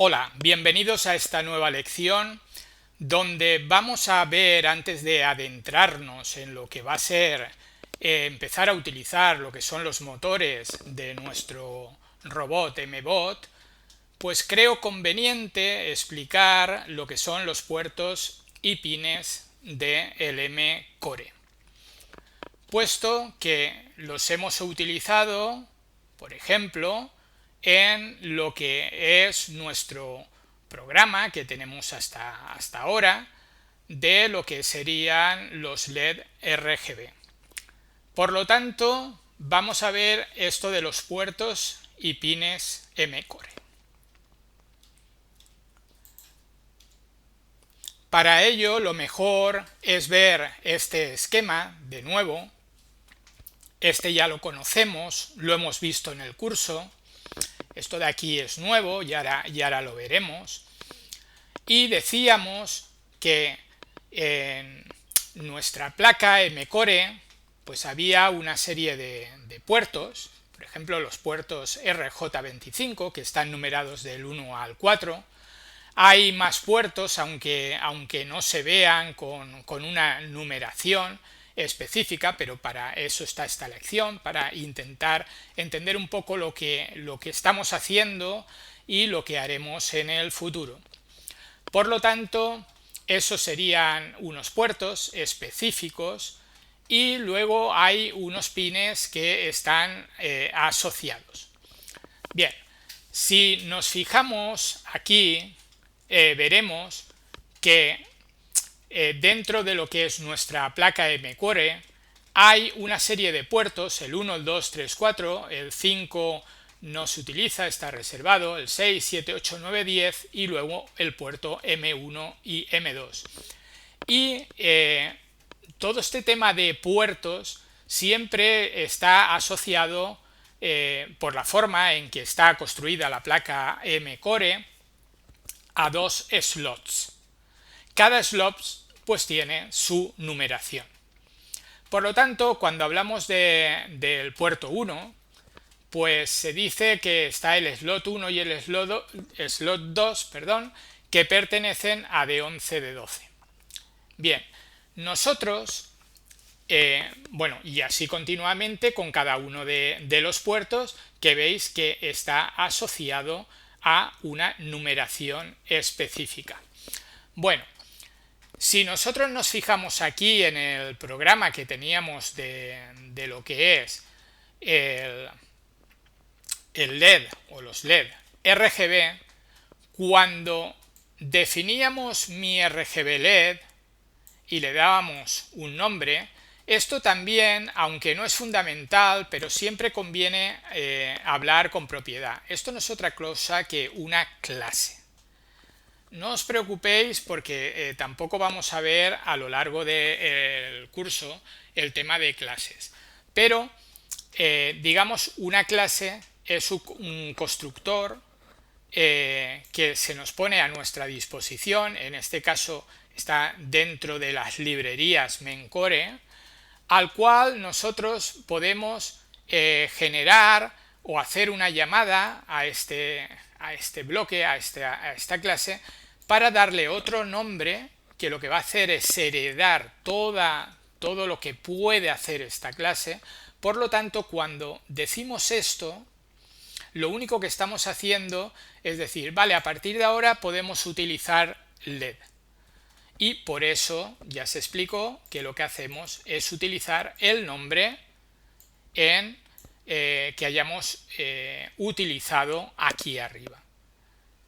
Hola, bienvenidos a esta nueva lección donde vamos a ver, antes de adentrarnos en lo que va a ser empezar a utilizar lo que son los motores de nuestro robot MBot, pues creo conveniente explicar lo que son los puertos y pines del M-Core, puesto que los hemos utilizado, por ejemplo, en lo que es nuestro programa que tenemos hasta ahora de lo que serían los LED RGB. Por lo tanto, vamos a ver esto de los puertos y pines M-Core. Para ello, lo mejor es ver este esquema de nuevo. Este ya lo conocemos, lo hemos visto en el curso. Esto de aquí es nuevo y ahora lo veremos. Y decíamos que en nuestra placa M-Core pues había una serie de puertos, por ejemplo los puertos RJ25, que están numerados del 1 al 4. Hay más puertos, aunque no se vean con una numeración específica, pero para eso está esta lección, para intentar entender un poco lo que estamos haciendo y lo que haremos en el futuro. Por lo tanto, esos serían unos puertos específicos y luego hay unos pines que están asociados. Bien, si nos fijamos aquí, veremos que dentro de lo que es nuestra placa M-Core hay una serie de puertos, el 1, el 2, 3, 4, el 5 no se utiliza, está reservado, el 6, 7, 8, 9, 10 y luego el puerto M1 y M2. Y todo este tema de puertos siempre está asociado por la forma en que está construida la placa M-Core a dos slots. Cada slot pues tiene su numeración. Por lo tanto, cuando hablamos del puerto 1, pues se dice que está el slot 1 y el slot 2, que pertenecen a D11, D12. Bien, nosotros, y así continuamente con cada uno de los puertos que veis que está asociado a una numeración específica. Bueno, si nosotros nos fijamos aquí en el programa que teníamos de lo que es el LED o los LED RGB, cuando definíamos mi RGB LED y le dábamos un nombre, esto también, aunque no es fundamental, pero siempre conviene hablar con propiedad. Esto no es otra cosa que una clase. No os preocupéis porque tampoco vamos a ver a lo largo del curso el tema de clases. Pero, digamos, una clase es un constructor que se nos pone a nuestra disposición. En este caso está dentro de las librerías MenCore, al cual nosotros podemos generar o hacer una llamada a este bloque, a esta clase, para darle otro nombre que lo que va a hacer es heredar todo lo que puede hacer esta clase. Por lo tanto, cuando decimos esto, lo único que estamos haciendo es decir, vale, a partir de ahora podemos utilizar LED. Y por eso ya se explicó que lo que hacemos es utilizar el nombre que hayamos utilizado aquí arriba.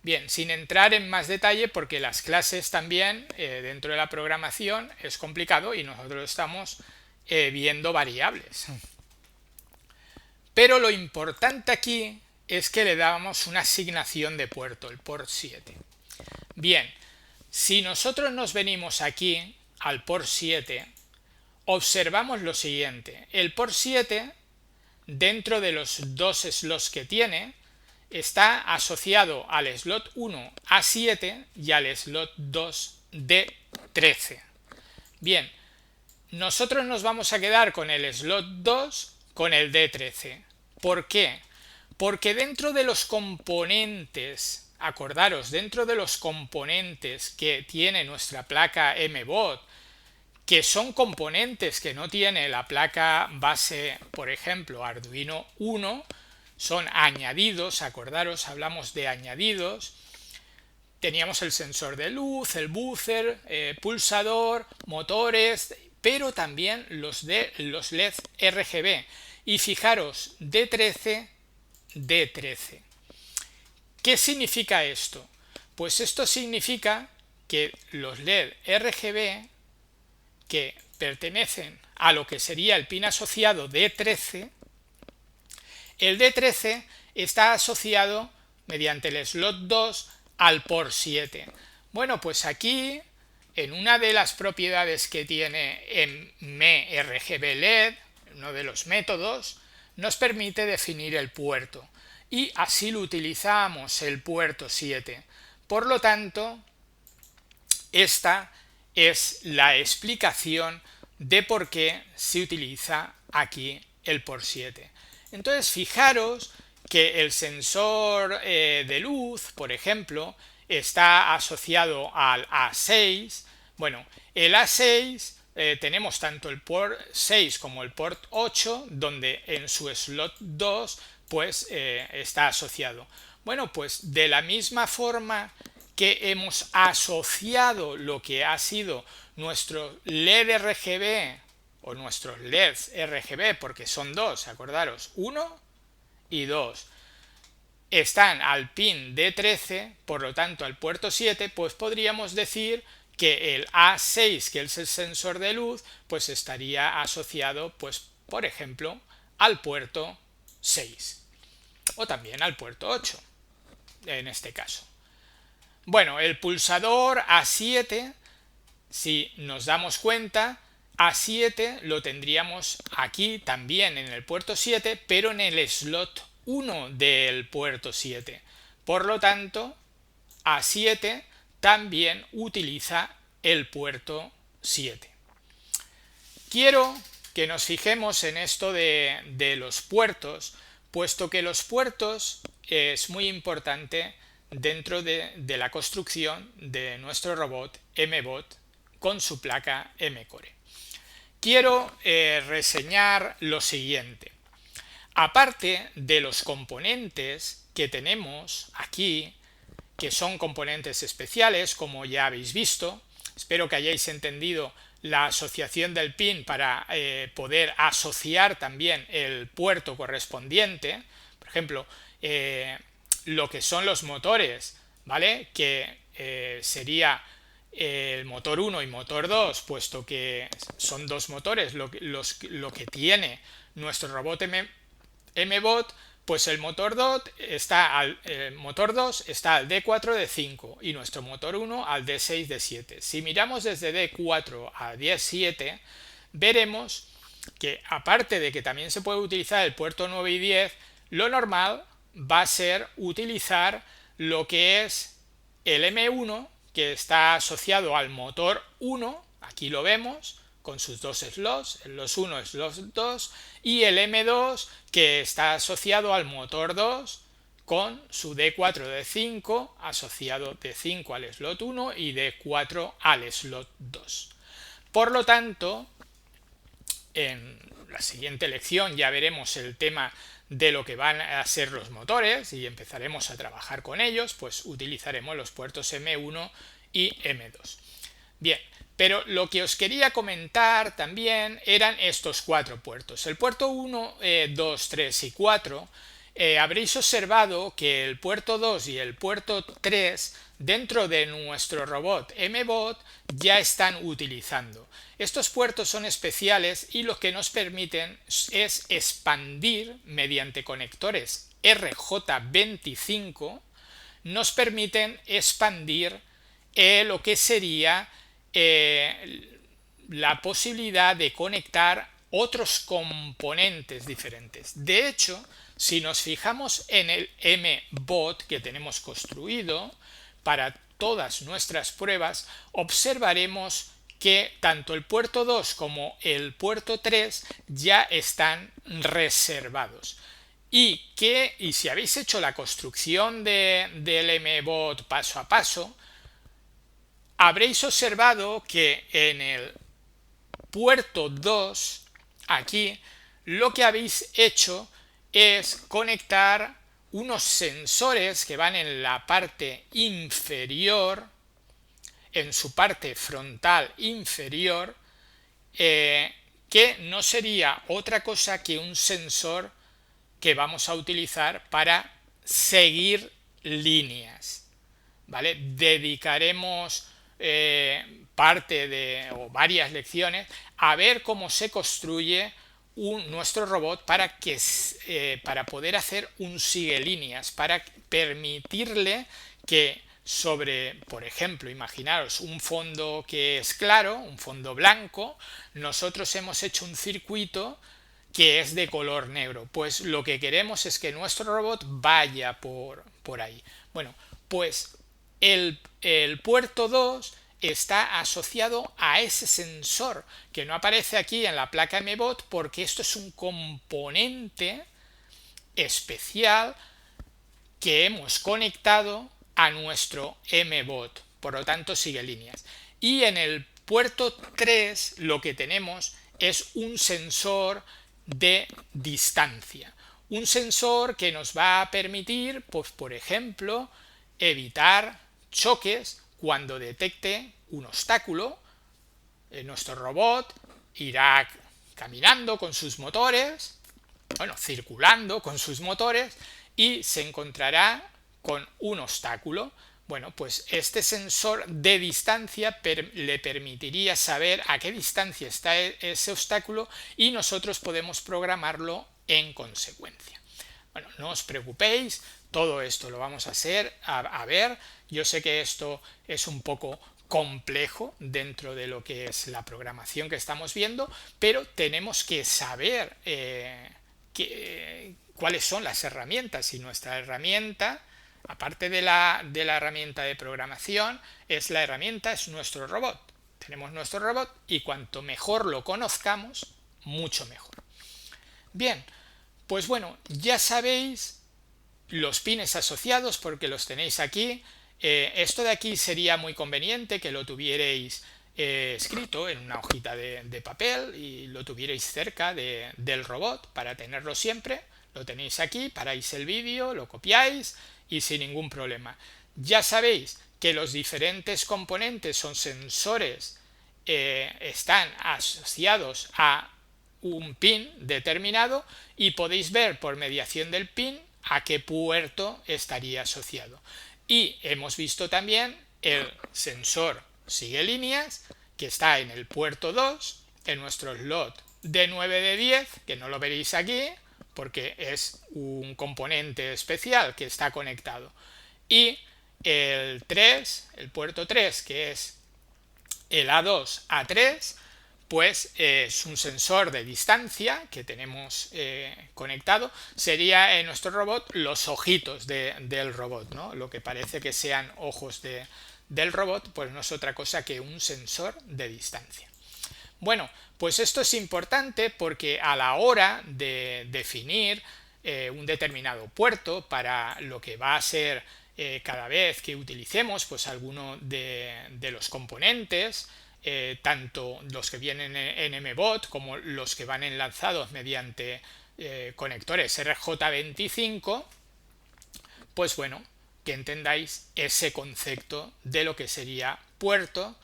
Bien, sin entrar en más detalle, porque las clases también dentro de la programación es complicado y nosotros estamos viendo variables. Pero lo importante aquí es que le damos una asignación de puerto, el port 7. Bien, si nosotros nos venimos aquí al port 7, observamos lo siguiente. El port 7, dentro de los dos slots que tiene, está asociado al slot 1 A7 y al slot 2 D13. Bien, nosotros nos vamos a quedar con el slot 2 con el D13. ¿Por qué? Porque dentro de los componentes acordaros, dentro de los componentes que tiene nuestra placa MBOT, que son componentes que no tiene la placa base, por ejemplo, Arduino Uno, son añadidos, acordaros, hablamos de añadidos. Teníamos el sensor de luz, el buzzer, pulsador, motores, pero también los LED RGB. Y fijaros, D13, D13. ¿Qué significa esto? Pues esto significa que los LED RGB que pertenecen a lo que sería el pin asociado D13, el D13 está asociado mediante el slot 2 al port 7. Bueno, pues aquí, en una de las propiedades que tiene MRGB LED, uno de los métodos, nos permite definir el puerto. Y así lo utilizamos, el puerto 7. Por lo tanto, esta es la explicación de por qué se utiliza aquí el port 7. Entonces, fijaros que el sensor de luz, por ejemplo, está asociado al A6. Bueno, el A6 tenemos tanto el port 6 como el port 8, donde en su slot 2 pues está asociado. Bueno, pues de la misma forma que hemos asociado lo que ha sido nuestro LED RGB o nuestros LEDs RGB, porque son dos, acordaros, 1 y 2, están al pin D13, por lo tanto al puerto 7, pues podríamos decir que el A6, que es el sensor de luz, pues estaría asociado, pues por ejemplo, al puerto 6 o también al puerto 8 en este caso. Bueno, el pulsador A7, si nos damos cuenta, A7 lo tendríamos aquí también en el puerto 7, pero en el slot 1 del puerto 7. Por lo tanto, A7 también utiliza el puerto 7. Quiero que nos fijemos en esto de los puertos, puesto que los puertos es muy importante dentro de la construcción de nuestro robot MBOT con su placa M-Core. Quiero reseñar lo siguiente. Aparte de los componentes que tenemos aquí, que son componentes especiales, como ya habéis visto, espero que hayáis entendido la asociación del pin para poder asociar también el puerto correspondiente. Por ejemplo, lo que son los motores, ¿vale? Que sería el motor 1 y motor 2, puesto que son dos motores lo que tiene nuestro robot MBOT, pues el motor 2 está al D4, D5 y nuestro motor 1 al D6, D7. Si miramos desde D4 a D7, veremos que aparte de que también se puede utilizar el puerto 9 y 10, lo normal va a ser utilizar lo que es el M1, que está asociado al motor 1, aquí lo vemos, con sus dos slots, el slot 1, slot 2, y el M2, que está asociado al motor 2, con su D4, D5, asociado D5 al slot 1 y D4 al slot 2. Por lo tanto, en la siguiente lección ya veremos el tema de lo que van a ser los motores y empezaremos a trabajar con ellos, pues utilizaremos los puertos M1 y M2. Bien, pero lo que os quería comentar también eran estos cuatro puertos. El puerto 1, 2, 3 y 4, habréis observado que el puerto 2 y el puerto 3 dentro de nuestro robot MBOT ya están utilizando. Estos puertos son especiales y lo que nos permiten es expandir mediante conectores RJ25, nos permiten expandir lo que sería la posibilidad de conectar otros componentes diferentes. De hecho, si nos fijamos en el MBOT que tenemos construido para todas nuestras pruebas, observaremos que tanto el puerto 2 como el puerto 3 ya están reservados. y si habéis hecho la construcción del MBot paso a paso, habréis observado que en el puerto 2, aquí, lo que habéis hecho es conectar unos sensores que van en la parte inferior, en su parte frontal inferior, que no sería otra cosa que un sensor que vamos a utilizar para seguir líneas, ¿vale? Dedicaremos parte o varias lecciones a ver cómo se construye nuestro robot para poder hacer un sigue líneas, para permitirle que sobre, por ejemplo, imaginaros un fondo que es claro, un fondo blanco, nosotros hemos hecho un circuito que es de color negro. Pues lo que queremos es que nuestro robot vaya por ahí. Bueno, pues el puerto 2 está asociado a ese sensor que no aparece aquí en la placa MBot porque esto es un componente especial que hemos conectado a nuestro MBot, por lo tanto sigue líneas. Y en el puerto 3 lo que tenemos es un sensor de distancia, un sensor que nos va a permitir, pues por ejemplo, evitar choques cuando detecte un obstáculo. Nuestro robot irá caminando con sus motores, bueno, circulando con sus motores y se encontrará con un obstáculo. Bueno, pues este sensor de distancia le permitiría saber a qué distancia está ese obstáculo y nosotros podemos programarlo en consecuencia. Bueno, no os preocupéis, todo esto lo vamos a hacer, a ver. Yo sé que esto es un poco complejo dentro de lo que es la programación que estamos viendo, pero tenemos que saber cuáles son las herramientas, y nuestra herramienta, aparte de la herramienta de programación, es nuestro robot. Tenemos nuestro robot y cuanto mejor lo conozcamos, mucho mejor. Bien, pues bueno, ya sabéis los pines asociados porque los tenéis aquí. Esto de aquí sería muy conveniente que lo tuvierais escrito en una hojita de papel y lo tuvierais cerca del robot para tenerlo siempre. Lo tenéis aquí, paráis el vídeo, lo copiáis y sin ningún problema. Ya sabéis que los diferentes componentes son sensores, están asociados a un pin determinado y podéis ver por mediación del pin a qué puerto estaría asociado. Y hemos visto también el sensor sigue líneas que está en el puerto 2, en nuestro slot de 9 de 10, que no lo veréis aquí porque es un componente especial que está conectado. Y el 3, el puerto 3, que es el A2-A3, pues es un sensor de distancia que tenemos conectado. Sería en nuestro robot los ojitos del robot, ¿no? Lo que parece que sean ojos del robot, pues no es otra cosa que un sensor de distancia. Bueno, pues esto es importante porque a la hora de definir un determinado puerto para lo que va a ser cada vez que utilicemos pues alguno de los componentes, tanto los que vienen en MBot como los que van enlazados mediante conectores RJ25, pues bueno, que entendáis ese concepto de lo que sería puerto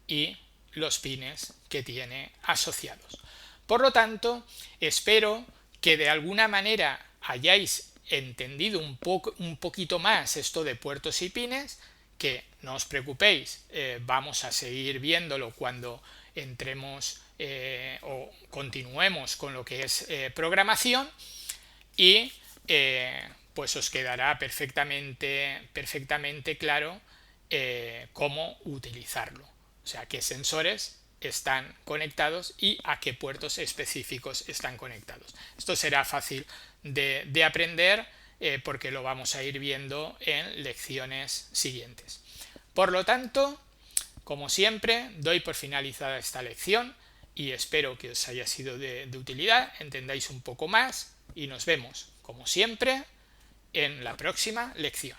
y los pines que tiene asociados. Por lo tanto, espero que de alguna manera hayáis entendido un poquito más esto de puertos y pines, que no os preocupéis, vamos a seguir viéndolo cuando entremos o continuemos con lo que es programación y pues os quedará perfectamente claro cómo utilizarlo. O sea, qué sensores están conectados y a qué puertos específicos están conectados. Esto será fácil de aprender porque lo vamos a ir viendo en lecciones siguientes. Por lo tanto, como siempre, doy por finalizada esta lección y espero que os haya sido de utilidad, entendáis un poco más y nos vemos como siempre, en la próxima lección.